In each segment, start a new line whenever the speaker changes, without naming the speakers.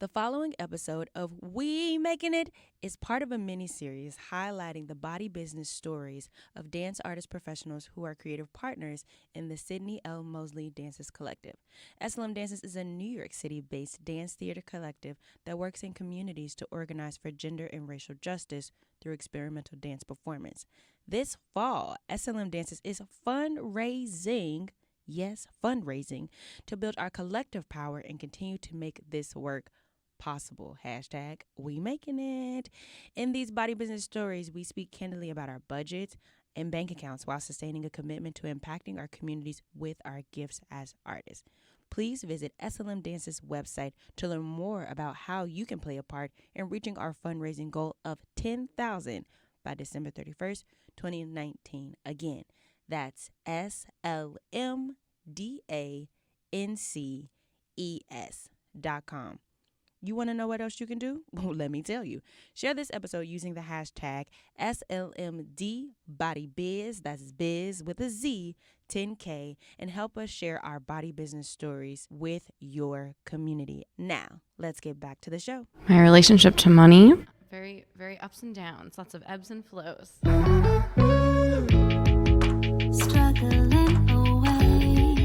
The following episode of We Making It is part of a mini-series highlighting the body business stories of dance artist professionals who are creative partners in the Sydnie L. Mosley Dances collective. SLM Dances is a New York City-based dance theater collective that works in communities to organize for gender and racial justice through experimental dance performance. This fall, SLM Dances is fundraising to build our collective power and continue to make this work possible. Hashtag we making it. In these body business stories, we speak candidly about our budgets and bank accounts while sustaining a commitment to impacting our communities with our gifts as artists. Please visit SLM Dance's website to learn more about how you can play a part in reaching our fundraising goal of $10,000 by December 31st, 2019. Again, that's SLMDANCES.com. You want to know what else you can do? Well, let me tell you. Share this episode using the hashtag SLMDBodyBiz, that's biz with a Z, 10K, and help us share our body business stories with your community. Now, let's get back to the show.
My relationship to money, very, very ups and downs, lots of ebbs and flows.
Struggling away,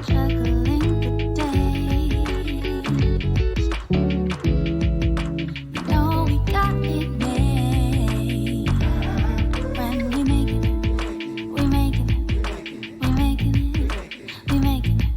juggling the days. You know we got it made. When we making it, we making it, we making it, we making it.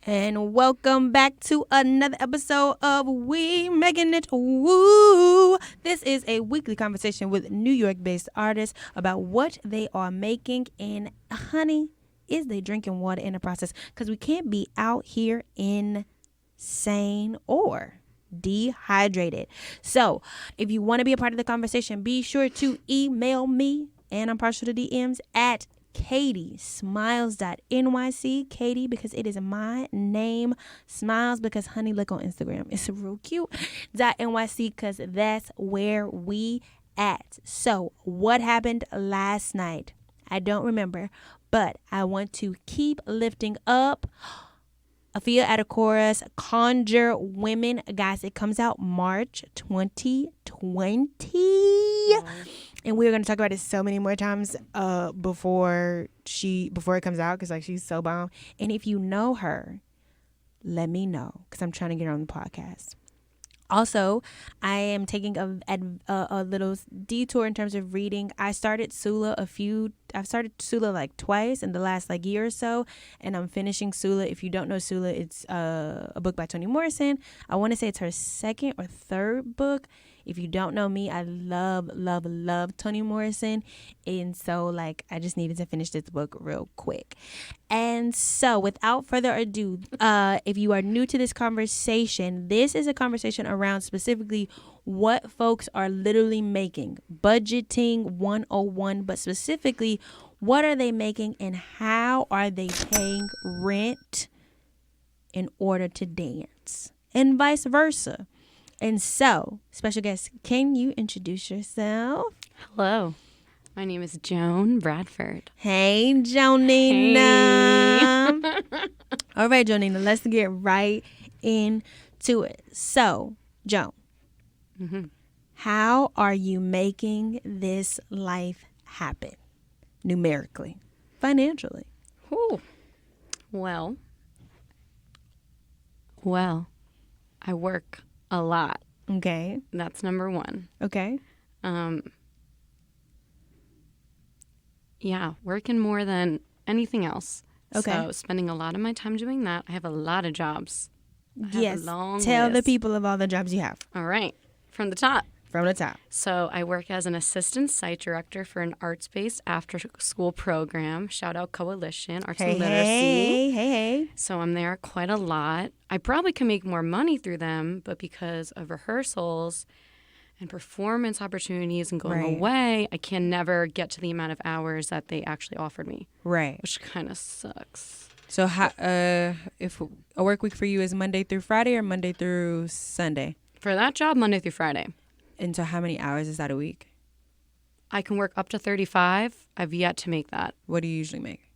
And welcome back to another episode of We Making It. Woo! This is a weekly conversation with New York-based artists about what they are making. And honey, is they drinking water in the process? Because we can't be out here insane or dehydrated. So if you want to be a part of the conversation, be sure to email me, and I'm partial to DMs, at KatieSmiles.nyc. Katie, because it is my name. Smiles, because honey, look on Instagram. It's real cute. .nyc, because that's where we at. So what happened last night? I don't remember, but I want to keep lifting up Afia Adekora's Conjure Women. Guys, it comes out March 2020. And we're going to talk about it so many more times before it comes out, because like she's so bomb. And if you know her, let me know, because I'm trying to get her on the podcast. Also, I am taking a little detour in terms of reading. I've started Sula like twice in the last like year or so, and I'm finishing Sula. If you don't know Sula, it's a book by Toni Morrison. I want to say it's her second or third book. If you don't know me, I love Toni Morrison. And so like I just needed to finish this book real quick. And so without further ado, if you are new to this conversation, this is a conversation around specifically what folks are literally making. Budgeting 101, but specifically what are they making and how are they paying rent in order to dance, and vice versa. And so, special guest, can you introduce yourself?
Hello, my name is Joan Bradford.
Hey, Jonina.
Hey.
All right, Jonina, let's get right into it. So, Joan, how are you making this life happen numerically, financially?
Ooh. Well, I work a lot.
Okay.
That's number one.
Okay.
Yeah, working more than anything else.
Okay.
So spending a lot of my time doing that. I have a lot of jobs. I have
Yes.
a long
Tell the
list.
people of all the jobs you have
All right. From the top.
from the top.
So I work as an assistant site director for an arts-based after-school program. Shout out Coalition, Arts and Literacy.
Hey.
So I'm there quite a lot. I probably can make more money through them, but because of rehearsals and performance opportunities and going
Right.
away, I can never get to the amount of hours that they actually offered me,
Right.
which kind of sucks.
So how, if a work week for you is Monday through Friday or Monday through Sunday?
For that job, Monday through Friday.
And so how many hours is that a week?
I can work up to 35. I've yet to make that.
What do you usually make?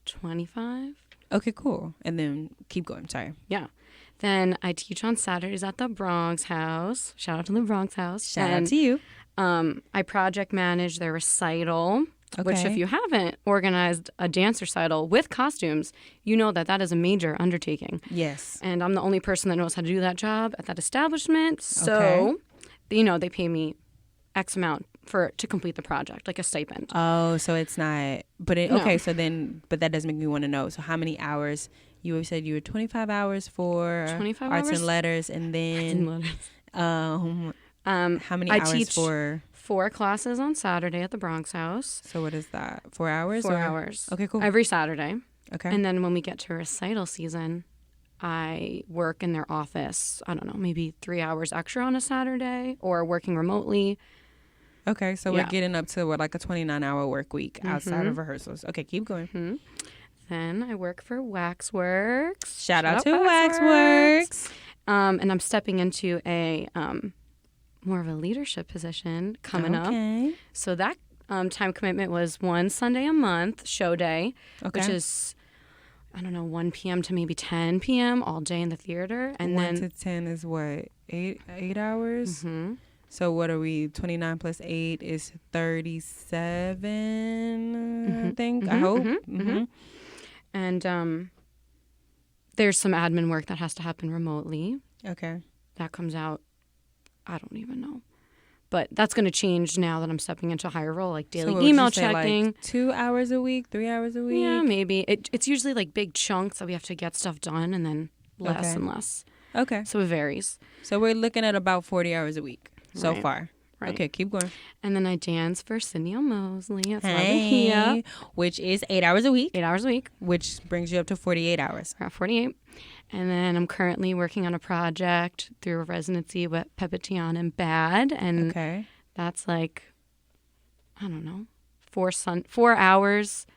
25.
Okay, cool. And then keep going. Sorry.
Yeah. Then I teach on Saturdays at the Bronx House. Shout out to the Bronx House.
Shout out to you.
I project manage their recital, which
Okay.
if you haven't organized a dance recital with costumes, you know that that is a major undertaking.
Yes.
And I'm the only person that knows how to do that job at that establishment. So,
Okay.
they pay me X amount to complete the project, like a stipend.
Oh, so it's not. But
No.
okay. So then, but that doesn't make me want to know. So how many hours? You said you were 25 hours for
25
arts
hours?
and letters, and then how many
I
hours
teach
for?
4 classes on Saturday at the Bronx House.
So what is that? 4 hours?
4
or?
hours.
Okay, cool.
Every Saturday.
Okay.
And then when we get to recital season, I work in their office, I don't know, maybe 3 hours extra on a Saturday or working remotely.
Okay, so
Yeah.
we're getting up to like a 29-hour work week outside of rehearsals. Okay, keep going.
Then I work for Waxworks.
Shout out to Waxworks.
And I'm stepping into a more of a leadership position coming up.
Okay.
So that time commitment was one Sunday a month, show day, which
Okay.
is, I don't know, 1 p.m. to maybe 10 p.m. all day in the theater. And
1
then
to 10 is what? 8 hours? So what are we? 29 plus 8 is 37, I think. I hope.
And there's some admin work that has to happen remotely.
Okay.
That comes out, I don't even know. But that's going to change now that I'm stepping into a higher role, like daily
So what would
email
you say,
checking.
like 2 hours a week, 3 hours a week?
Yeah, maybe. It's usually like big chunks that we have to get stuff done and then less
Okay.
and less.
Okay.
So it varies.
So we're looking at about 40 hours a week so
Right.
far.
Right.
Okay, keep going.
And then I dance for Sydnie L. Mosley. That's why we're here.
Which is 8 hours a week,
8 hours a week.
which brings you up to 48 hours.
We're at 48. And then I'm currently working on a project through a residency with Pepitian and Bad. And
Okay.
that's like, I don't know, 4 hours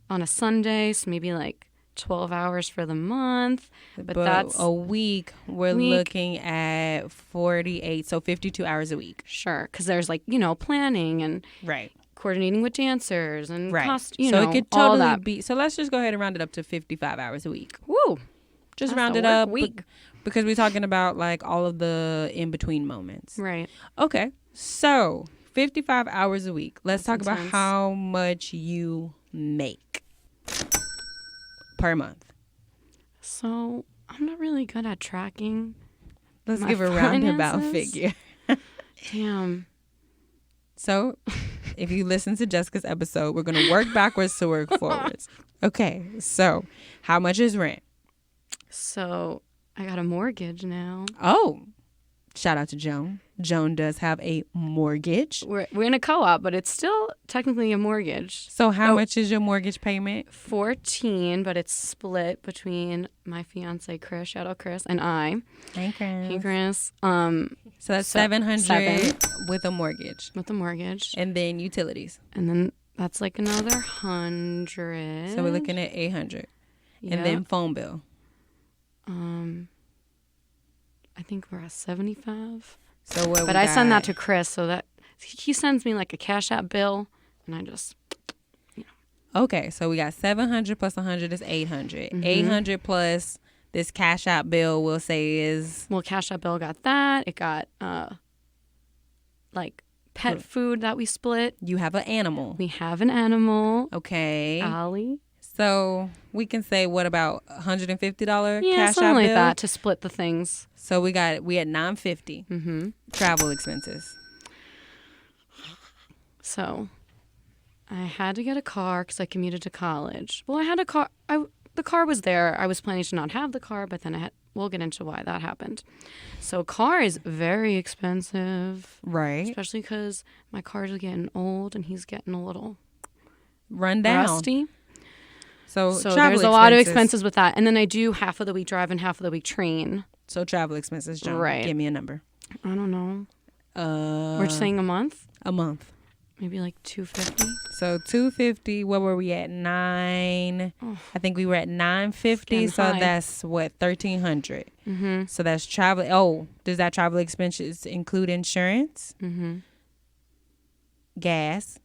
on a Sunday. So maybe like 12 hours for the month. But that's
a week, we're looking at 48, so 52 hours a week.
sure. Because there's like, planning and
Right.
coordinating with dancers and
Right.
cost,
So it could
all
totally
that.
be. So let's just go ahead and round it up to 55 hours a week.
Woo.
Just
That's
round
a
it
work
up
week.
because we're talking about like all of the in between moments.
Right.
Okay. So 55 hours a week. Let's
That's
talk about
intense.
how much you make per month.
So I'm not really good at tracking.
Let's
My
give a roundabout
finances?
figure.
Damn.
So, if you listen to Jessica's episode, we're going to work backwards to work forwards. Okay. So, how much is rent?
So I got a mortgage now.
Oh, shout out to Joan. Joan does have a mortgage.
We're in a co-op, but it's still technically a mortgage.
So, how much is your mortgage payment?
14, but it's split between my fiance Chris, shout out Chris, and I.
Hey,
Hey Chris.
So that's 700
7.
with a mortgage,
With the mortgage.
and then utilities.
And then that's like another 100.
So we're looking at 800, and then phone bill.
I think we're at 75.
So what?
But I send that to Chris so that he sends me like a Cash App bill, and I just
Okay, so we got 700 plus 100 is 800.
Mm-hmm.
800 plus this Cash App bill, we'll say is
Cash App bill got that. It got like pet food that we split.
you have an animal.
We have an animal,
Okay.
Allie.
So we can say what about $150
Yeah,
Cash
something
App
like
bill?
that to split the things.
So we at $950
Mm-hmm.
travel expenses.
So I had to get a car because I commuted to college. Well, I had a car. The car was there. I was planning to not have the car, but then we'll get into why that happened. So car is very expensive,
Right.
especially because my car's getting old and he's getting a little
Run down.
rusty.
So
So
travel
there's a lot of expenses with that. And then I do half of the week drive and half of the week train.
So travel expenses, Joan.
Right.
Give me a number.
I don't know. We're saying a month?
A month.
Maybe like $250.
So $250. What were we at? 9. I think we were at $950.
getting
So
high.
that's what, $1,300.
Mm-hmm.
So that's travel. Oh, does that travel expenses include insurance?
Mm-hmm.
Gas.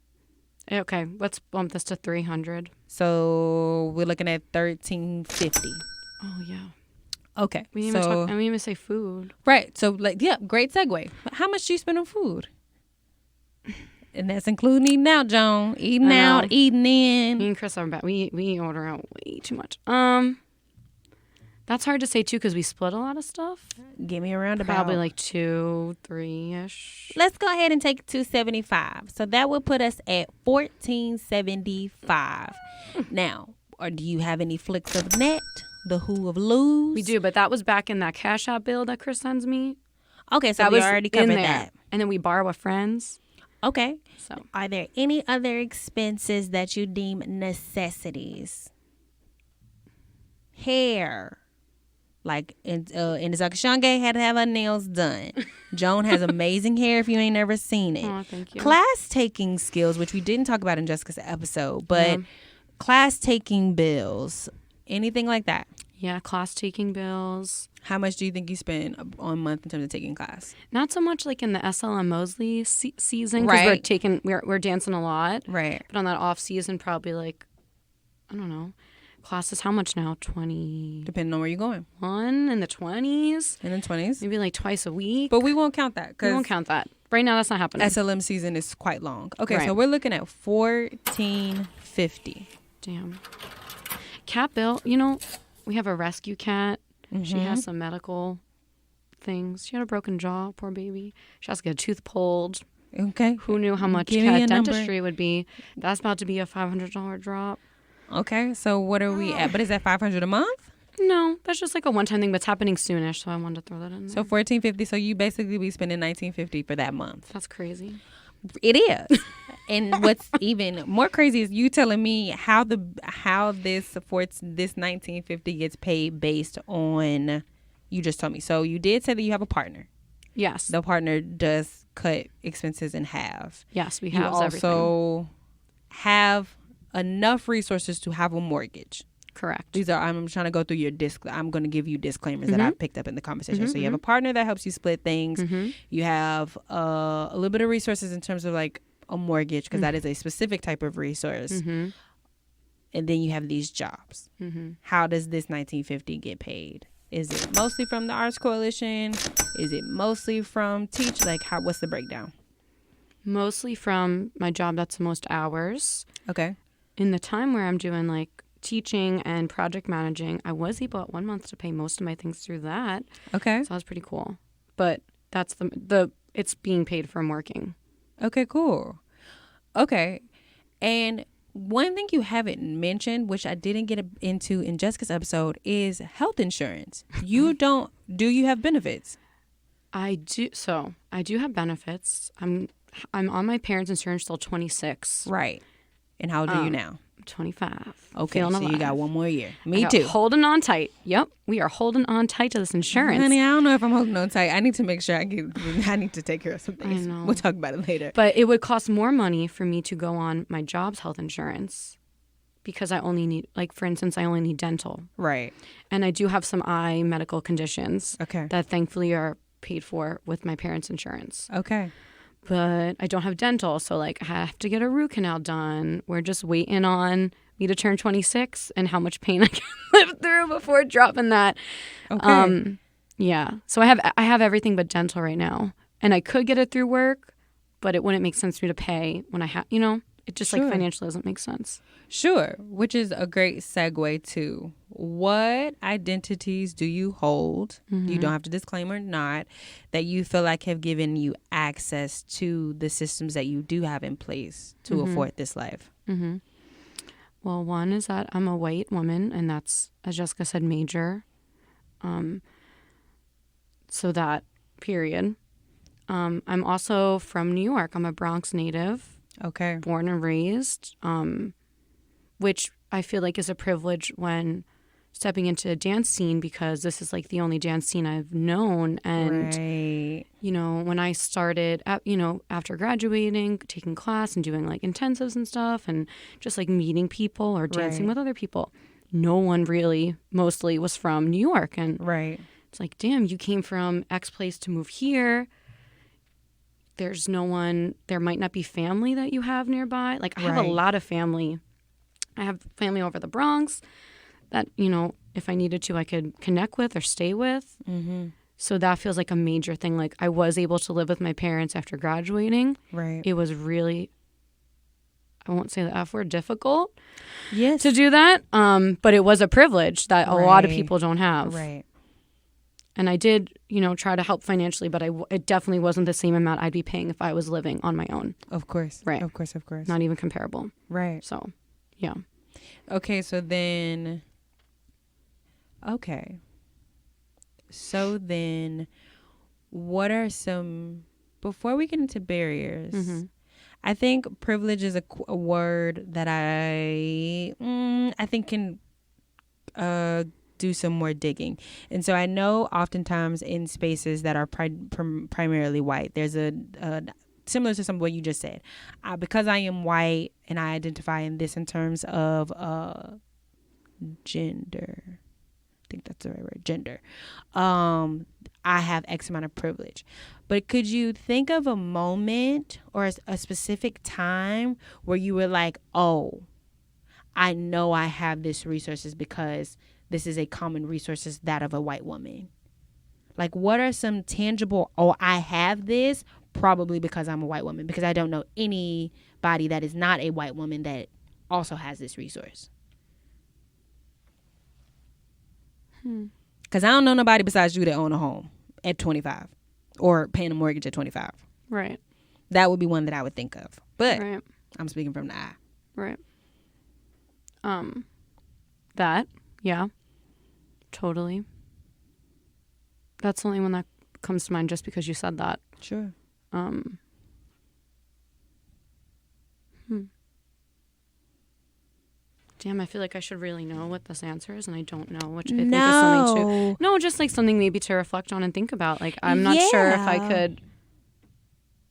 Okay, let's bump this to $300.
So we're looking at $1,350.
Oh yeah.
Okay.
We didn't even talk. And we didn't even say food.
Right. So like, yeah, great segue. How much do you spend on food? And that's including eating out, Joan. Eating out, eating in.
Me and Chris are bad. We order out way too much. That's hard to say too because we split a lot of stuff.
Give me a roundabout.
Probably like 2, 3-ish.
Let's go ahead and take $275. So that would put us at $1,475. Now, or do you have any flicks of net? The who of lose?
We do, but that was back in that Cash App bill that Chris sends me.
Okay, so
that
we
was
already
in
covered
there.
that.
And then we borrow with friends.
Okay.
So,
are there any other expenses that you deem necessities? Hair. Like in Zakashanga had to have her nails done. Joan has amazing hair if you ain't never seen it.
Oh, thank you.
Class taking skills, which we didn't talk about in Jessica's episode, but class taking bills, anything like that.
Yeah, class taking bills.
How much do you think you spend on a month in terms of taking class?
Not so much like in the SLM Mosley season because we're dancing a lot.
Right.
But on that off season, probably like, I don't know. Classes, how much now? 20.
Depending on where you're going.
In the 20s.
In the 20s.
Maybe like twice a week.
But we won't count that.
We won't count that. Right now, that's not happening.
SLM season is quite long. Okay,
Right.
so we're looking at $1,450.
Damn. Cat bill, we have a rescue cat. She has some medical things. She had a broken jaw, poor baby. She has to get a tooth pulled.
Okay.
Who knew how much
Give me a
cat
number.
dentistry would be? That's about to be a $500 drop.
Okay, so what are we at? But is that $500 a month?
No, that's just like a one-time thing, but it's happening soonish, so I wanted to throw that in there.
So $1,450. So you basically be spending $1,950 for that month.
That's crazy.
It is. And what's even more crazy is you telling me how this $1,950 gets paid based on. You just told me. So you did say that you have a partner.
Yes.
The partner does cut expenses in half.
Yes, we
You
have everything.
also have enough resources to have a mortgage.
Correct.
These are, I'm trying to go through your I'm going to give you disclaimers that I've picked up in the conversation. So you have a partner that helps you split things. You have a little bit of resources in terms of like a mortgage, because that is a specific type of resource. And then you have these jobs. How does this $1,950 get paid? Is it mostly from the Arts Coalition? Is it mostly from teach? Like, what's the breakdown?
Mostly from my job. That's the most hours.
Okay.
In the time where I'm doing like teaching and project managing, I was able at 1 month to pay most of my things through that.
Okay.
So that was pretty cool. But that's it's being paid from working.
Okay, cool. Okay. And one thing you haven't mentioned, which I didn't get into in Jessica's episode, is health insurance. Do you have benefits?
I do. So I do have benefits. I'm on my parents' insurance till 26.
Right. And how old are you now?
25.
Okay,
Feeling
so you
alive.
got one more year.
I
Me
got
too.
Holding on tight. Yep. We are holding on tight to this insurance.
Honey, I don't know if I'm holding on tight. I need to make sure I need to take care of some things.
I know.
We'll talk about it later.
But it would cost more money for me to go on my job's health insurance because I only need, like, for instance, I only need dental.
Right.
And I do have some eye medical conditions
Okay.
that thankfully are paid for with my parents' insurance.
Okay.
But I don't have dental, so, like, I have to get a root canal done. We're just waiting on me to turn 26 and how much pain I can live through before dropping that.
Okay.
Yeah. So I have everything but dental right now. And I could get it through work, but it wouldn't make sense for me to pay when I have, it just like
Sure.
financially doesn't make sense.
Sure. Which is a great segue to what identities do you hold? You don't have to disclaim or not, that you feel like have given you access to the systems that you do have in place to afford this life.
Well, one is that I'm a white woman, and that's, as Jessica said, major. So that, period. I'm also from New York. I'm a Bronx native,
Okay.
born and raised, which I feel like is a privilege when stepping into a dance scene because this is like the only dance scene I've known. And,
Right.
when I started, after graduating, taking class and doing like intensives and stuff and just like meeting people or dancing
Right.
with other people, no one really mostly was from New York. And
Right.
it's like, damn, you came from X place to move here. There's no one, there might not be family that you have nearby. Like I have a
Right.
lot of family I have family over the Bronx that, you know, if I needed to, I could connect with or stay with.
Mm-hmm.
So that feels like a major thing. Like I was able to live with my parents after graduating.
Right.
It was really, I won't say the F word, difficult
Yes.
to do that. But it was a privilege that a lot of
Right.
people don't have.
Right.
And I did, you know, try to help financially, but it definitely wasn't the same amount I'd be paying if I was living on my own.
Of course.
Right.
Of course. Of course.
Not even comparable.
Right.
So, yeah.
Okay. So then. Okay. So then, what are some, before we get into barriers, I think privilege is a word that I think can do some more digging. And so I know oftentimes in spaces that are primarily white, there's a similar to some of what you just said. Because I am white and I identify in this in terms of gender. I think that's the right word, gender. I have X amount of privilege. But could you think of a moment or a specific time where you were like, oh, I know I have this resources because this is a common resource, is that of a white woman? Like, what are some tangible, oh, I have this probably because I'm a white woman, because I don't know anybody that is not a white woman that also has this resource. Because I don't know nobody besides you that own a home at 25 or paying a mortgage at 25.
Right.
That would be one that I would think of. But
Right.
I'm speaking from the eye.
Right. That, yeah, totally. That's the only one that comes to mind just because you said that.
Sure.
Damn, I feel like I should really know what this answer is, and I don't know, which I think is something to... No, just like something maybe to reflect on and think about. Like, I'm not sure if I could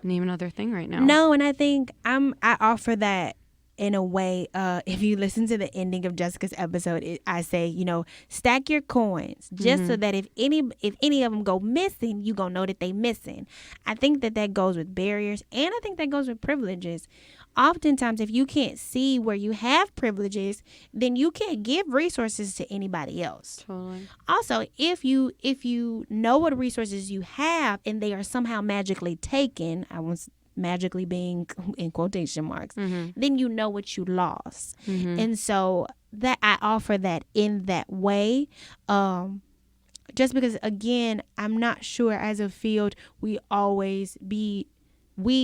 name another thing right now.
No, and I think I offer that in a way. If you listen to the ending of Jessica's episode, I say, you know, stack your coins just so that if any of them go missing, you gonna know that they missing. I think that goes with barriers, and I think that goes with privileges. Oftentimes, if you can't see where you have privileges, then you can't give resources to anybody else.
Totally.
Also, if you know what resources you have and they are somehow magically taken, I want magically being in quotation marks, then you know what you lost. And so that I offer that in that way. Just because, again, I'm not sure as a field we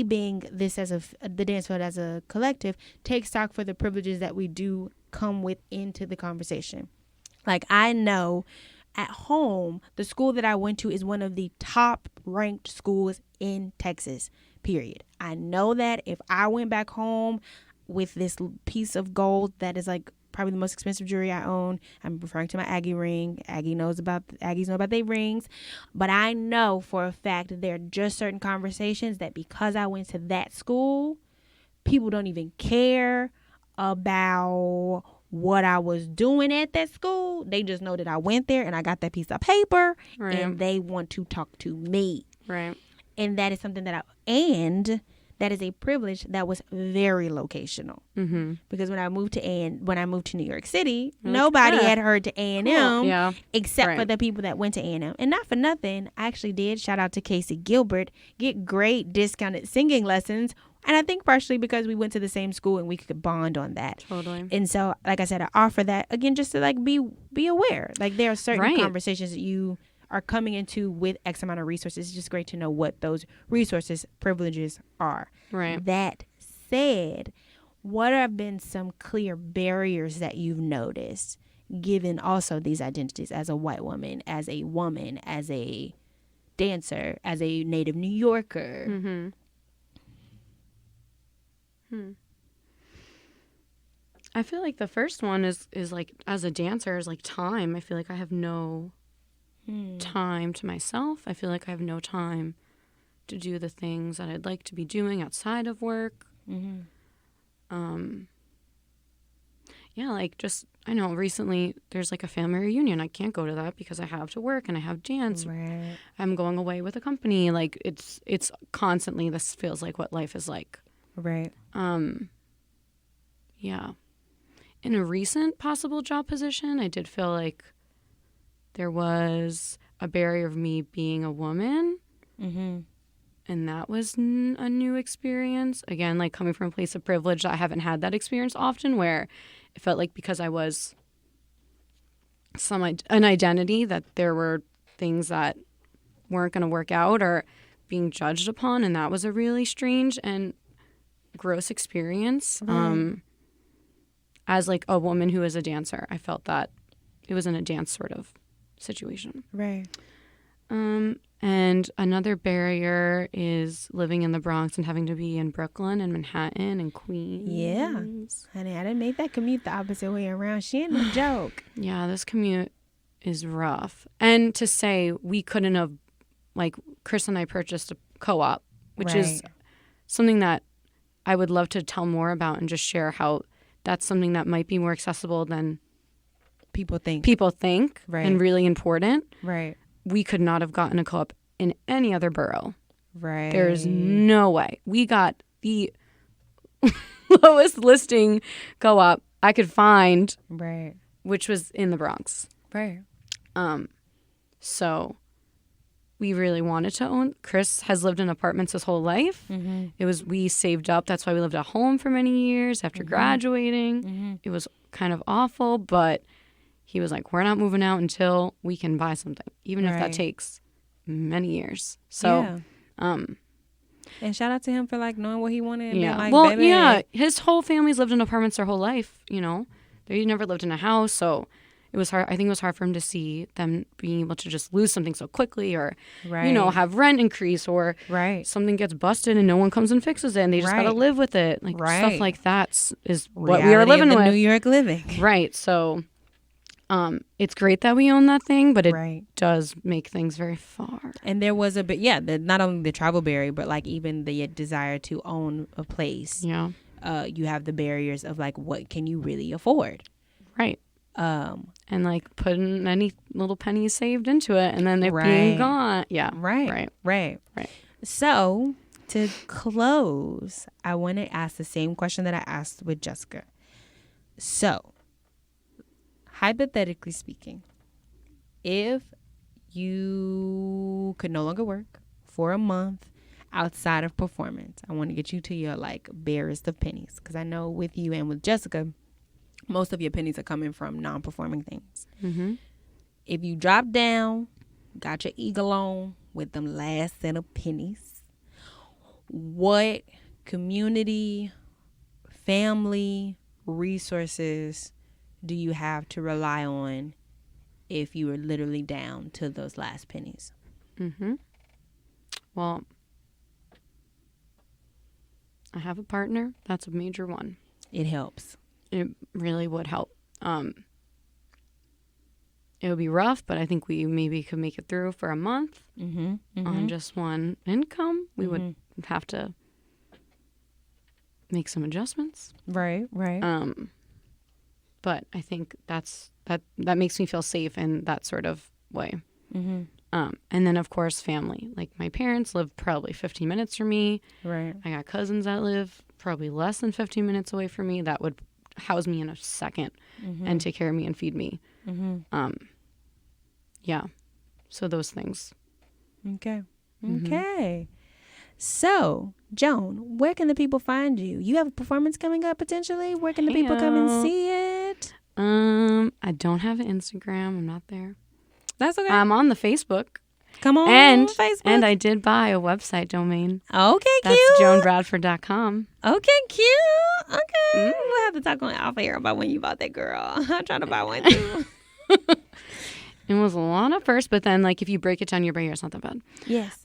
being this as the dance field as a collective, take stock for the privileges that we do come with into the conversation. Like, I know at home, the school that I went to is one of the top ranked schools in Texas, period. I know that if I went back home with this piece of gold that is like probably the most expensive jewelry I own, I'm referring to my Aggie ring. Aggies know about their rings. But I know for a fact that there are just certain conversations that because I went to that school, people don't even care about what I was doing at that school. They just know that I went there and I got that piece of paper, and they want to talk to me.
Right.
And that is something that that is a privilege that was very locational. Because when I moved to New York City, nobody had heard to A&M except for the people that went to A&M. And not for nothing, I actually did, shout out to Casey Gilbert, get great discounted singing lessons. And I think partially because we went to the same school and we could bond on that.
Totally.
And so, like I said, I offer that, again, just to like be aware. Like, there are certain conversations that you are coming into with X amount of resources. It's just great to know what those resources, privileges are.
Right.
That said, what have been some clear barriers that you've noticed, given also these identities as a white woman, as a woman, as a dancer, as a native New Yorker?
I feel like the first one is like, as a dancer, is like time. I feel like I have no time to myself. I feel like I have no time to do the things that I'd like to be doing outside of work. Yeah, like, just, I know recently there's like a family reunion. I can't go to that because I have to work and I have dance.
Right.
I'm going away with a company. Like, it's constantly, this feels like what life is like.
Right.
Yeah. in a recent possible job position, I did feel like there was a barrier of me being a woman.
Mm-hmm.
And that was a new experience. Again, like coming from a place of privilege, I haven't had that experience often where it felt like because I was an identity that there were things that weren't going to work out or being judged upon. And that was a really strange and gross experience. As like a woman who is a dancer, I felt that it was in a dance sort of situation.
Right.
And another barrier is living in the Bronx and having to be in Brooklyn and Manhattan and Queens.
Yeah. Honey, I didn't make that commute the opposite way around. She ain't no joke.
Yeah, this commute is rough. And to say we couldn't have, like, Chris and I purchased a co-op, which is something that I would love to tell more about and just share how that's something that might be more accessible than
people think.
Right. And really important.
Right.
We could not have gotten a co-op in any other borough.
Right.
There's no way. We got the lowest listing co-op I could find,
right,
which was in the Bronx.
Right.
So we really wanted to own. Chris has lived in apartments his whole life. Mm-hmm. We saved up. That's why we lived at home for many years after graduating. Mm-hmm. It was kind of awful, but he was like, we're not moving out until we can buy something, even if that takes many years. So,
and shout out to him for like knowing what he wanted.
Yeah.
And like,
well,
baby,
yeah. His whole family's lived in apartments their whole life, you know. He never lived in a house, so it was hard. I think it was hard for him to see them being able to just lose something so quickly or, you know, have rent increase or something gets busted and no one comes and fixes it and they just got to live with it. Like stuff like that is what we are living with.
New York living.
Right. So it's great that we own that thing, but it does make things very far.
And there was a bit, not only the travel barrier, but like even the desire to own a place.
Yeah.
You have the barriers of like, what can you really afford?
Right. And like putting any little pennies saved into it and then they're being gone. Yeah.
Right. So to close, I want to ask the same question that I asked with Jessica. So, hypothetically speaking, if you could no longer work for a month outside of performance, I want to get you to your like barest of pennies, because I know with you and with Jessica, most of your pennies are coming from non-performing things. Mm-hmm. If you drop down, got your eagle on with them last set of pennies, what community, family, resources do you have to rely on if you are literally down to those last pennies?
Mm-hmm. Well, I have a partner. That's a major one.
It helps.
It really would help. It would be rough, but I think we maybe could make it through for a month on just one income. We would have to make some adjustments.
Right.
But I think that makes me feel safe in that sort of way. Mm-hmm. And then, of course, family. Like, my parents live probably 15 minutes from me. Right. I got cousins that live probably less than 15 minutes away from me that would house me in a second and take care of me and feed me. Yeah. So those things.
Okay. So, Joan, where can the people find you? You have a performance coming up potentially. Where can the people come and see it?
I don't have an Instagram. I'm not there.
That's okay.
I'm on the Facebook.
Come on, Facebook.
And I did buy a website domain.
Okay, cute.
That's joanbradford.com.
Okay, cute. Okay. We'll have to talk on off air about when you bought that, girl. I'm trying to buy one too.
It was a lot at first, but then, like, if you break it down, it's not that bad.
Yes.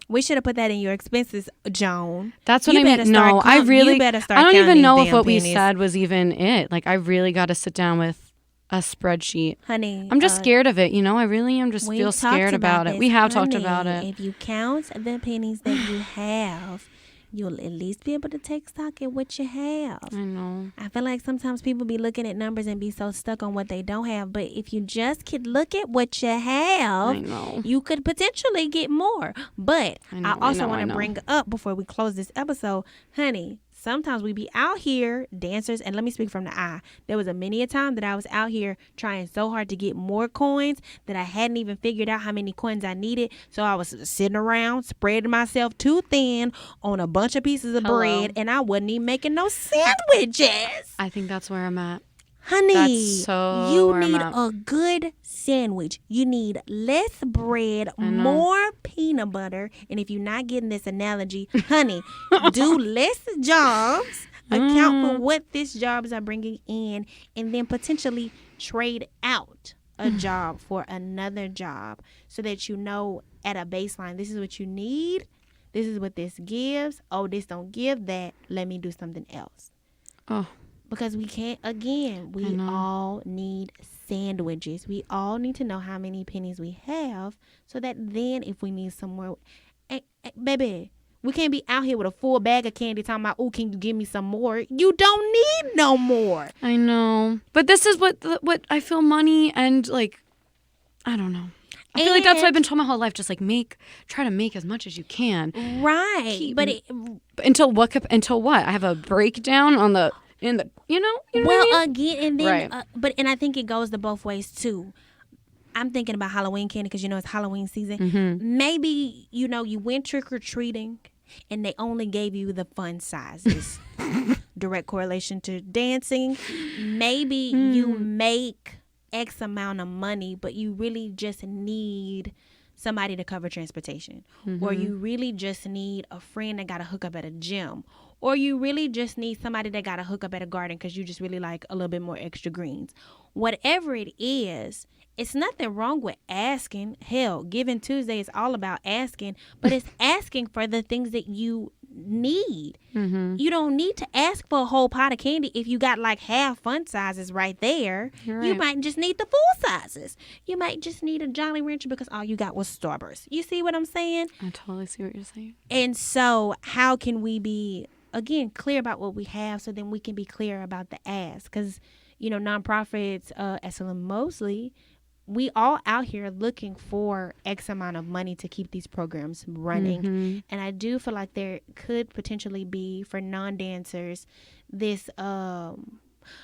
We should have put that in your expenses, Joan.
That's what I mean. No, I really. I don't even know if what we said was even it. Like, I really got to sit down with a spreadsheet.
Honey.
I'm just scared of it. I really am just feel scared about it. We have talked about it.
If you count the pennies that you have, you'll at least be able to take stock at what you have.
I know.
I feel like sometimes people be looking at numbers and be so stuck on what they don't have. But if you just could look at what you have,
I know,
you could potentially get more. But I also want to bring up before we close this episode, honey, sometimes we be out here, dancers, and let me speak from the eye. There was many a time that I was out here trying so hard to get more coins that I hadn't even figured out how many coins I needed. So I was sitting around, spreading myself too thin on a bunch of pieces of bread, and I wasn't even making no sandwiches.
I think that's where I'm at.
Honey,
That's so
you
where I'm
need
at.
a good sandwich. You need less bread, more peanut butter. And if you're not getting this analogy, honey, do less jobs, account for what these jobs are bringing in, and then potentially trade out a job for another job so that you know at a baseline, this is what you need. This is what this gives. Oh, this don't give that. Let me do something else.
Oh,
Because we can't, again, we all need sandwiches. We all need to know how many pennies we have so that then if we need somewhere, baby, we can't be out here with a full bag of candy talking about, oh, can you give me some more? You don't need no more.
I know. But this is what I feel money and like, I don't know. I feel like that's what I've been told my whole life. Just like try to make as much as you can.
Right.
Until what? I have a breakdown on the, you know
well,
what I mean?
again, and then,
Right.
And I think it goes to both ways too. I'm thinking about Halloween candy because, it's Halloween season.
Mm-hmm.
Maybe, you went trick-or-treating and they only gave you the fun sizes. Direct correlation to dancing. Maybe you make X amount of money, but you really just need somebody to cover transportation. Or you really just need a friend that got to hook up at a gym. Or you really just need somebody that got to hook up at a garden because you just really like a little bit more extra greens. Whatever it is, it's nothing wrong with asking. Hell, Giving Tuesday is all about asking, but it's asking for the things that you need. You don't need to ask for a whole pot of candy if you got like half fun sizes right there.
Right.
You might just need the full sizes. You might just need a Jolly Rancher because all you got was Starburst. You see what I'm saying?
I totally see what you're saying.
And so how can we be, again, clear about what we have so then we can be clear about the ask? Because, nonprofits, SLM Mosley, we all out here looking for X amount of money to keep these programs running. And I do feel like there could potentially be, for non-dancers, this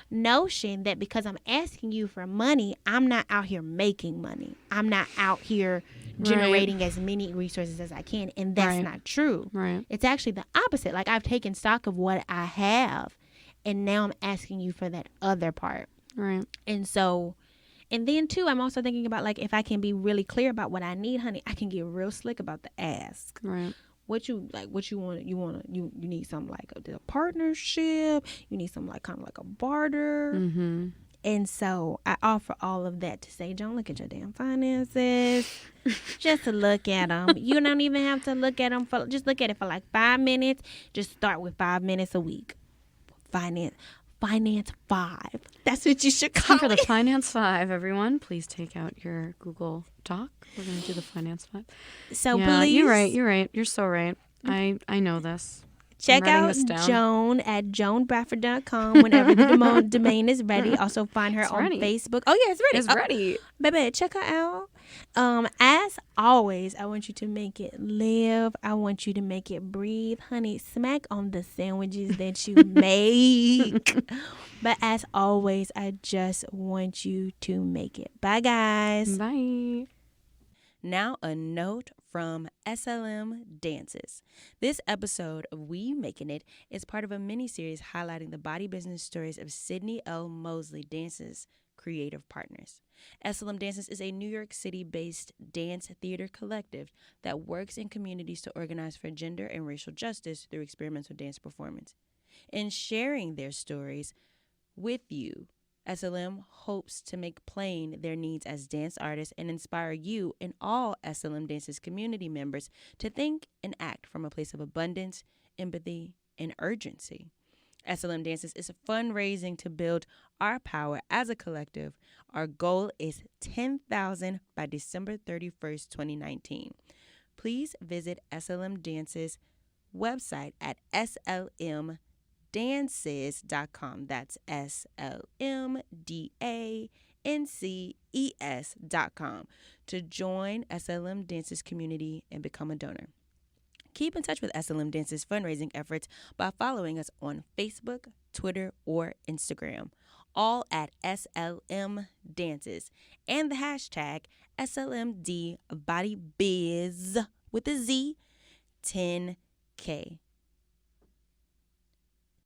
notion that because I'm asking you for money, I'm not out here making money. I'm not out here generating as many resources as I can. And that's not true.
Right.
It's actually the opposite. Like, I've taken stock of what I have, and now I'm asking you for that other part.
Right.
And so... And then too, I'm also thinking about like if I can be really clear about what I need, honey, I can get real slick about the ask.
Right.
What you want? You need something like a partnership. You need something like kind of like a barter. And so I offer all of that to say, Joan, look at your damn finances. Just to look at them. You don't even have to look at them just look at it for like 5 minutes. Just start with 5 minutes a week. Finance 5. That's what you should call
Time for the
it.
Finance 5, everyone. Please take out your Google Doc. We're going to do the Finance 5.
So
yeah,
please.
You're right. You're so right. I know this.
Check out Joan at joanbradford.com whenever the domain is ready. Also find her on Facebook. Oh, yeah, it's ready.
It's ready.
Baby, check her out. As always, I want you to make it live. I want you to make it breathe. Honey, smack on the sandwiches that you make. But as always, I just want you to make it. Bye, guys.
Bye.
Now a note from SLM Dances. This episode of We Making It is part of a mini-series highlighting the body business stories of Sydnie L. Mosley Dances creative partners. SLM Dances is a New York City-based dance theater collective that works in communities to organize for gender and racial justice through experimental dance performance. In sharing their stories with you, SLM hopes to make plain their needs as dance artists and inspire you and all SLM Dances community members to think and act from a place of abundance, empathy, and urgency. SLM Dances is fundraising to build our power as a collective. Our goal is 10,000 by December 31st, 2019. Please visit SLM Dances website at slmdances.com. That's SLMDANCES.com to join SLM Dances community and become a donor. Keep in touch with SLM Dances fundraising efforts by following us on Facebook, Twitter, or Instagram, all at SLM Dances, and the hashtag SLMD BodyBiz with a Z 10K.